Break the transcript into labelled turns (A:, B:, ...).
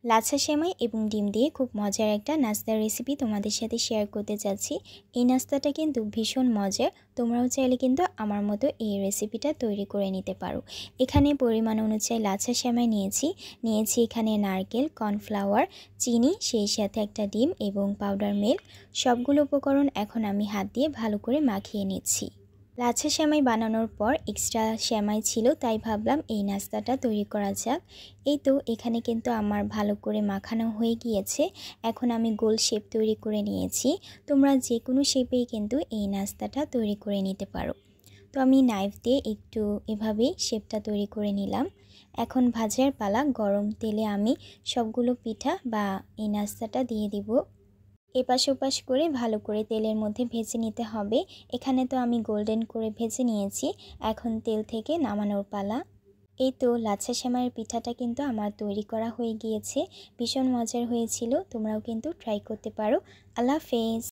A: লাচ্ছা সেমাই এবং ডিম দিয়ে খুব মজার একটা নাস্তার রেসিপি তোমাদের সাথে শেয়ার করতে যাচ্ছি। এই নাস্তাটা কিন্তু ভীষণ মজার। তোমরাও চাইলে কিন্তু আমার মতো এই রেসিপিটা তৈরি করে নিতে পারো। এখানে পরিমাণ অনুযায়ী লাচ্ছা সেমাই নিয়েছি এখানে নারকেল, কর্নফ্লাওয়ার, চিনি, সেই সাথে একটা ডিম এবং পাউডার মিল্ক। সবগুলো উপকরণ এখন আমি হাত দিয়ে ভালো করে মাখিয়ে নিচ্ছি। লাচ্ছা সেমাই বানানোর পর এক্সট্রা সেমাই ছিল, তাই ভাবলাম এই নাস্তাটা তৈরি করা যাক। এই তো এখানে কিন্তু আমার ভালো করে মাখানো হয়ে গিয়েছে। এখন আমি গোল শেপ তৈরি করে নিয়েছি। তোমরা যে কোনো শেপেই কিন্তু এই নাস্তাটা তৈরি করে নিতে পারো। তো আমি নাইফ দিয়ে একটু এভাবেই শেপটা তৈরি করে নিলাম। এখন ভাজার পালা। গরম তেলে আমি সবগুলো পিঠা বা এই নাস্তাটা দিয়ে দিব। এপাশ ওপাশ করে ভালো করে তেলের মধ্যে ভেজে নিতে হবে। এখানে তো আমি গোল্ডেন করে ভেজে নিয়েছি। এখন তেল থেকে নামানোর পালা। এই তো লাচ্ছা সেমাইয়ের পিঠাটা কিন্তু আমার তৈরি করা হয়ে গিয়েছে। ভীষণ মজার হয়েছিল। তোমরাও কিন্তু ট্রাই করতে পারো। আল্লাহ হাফেজ।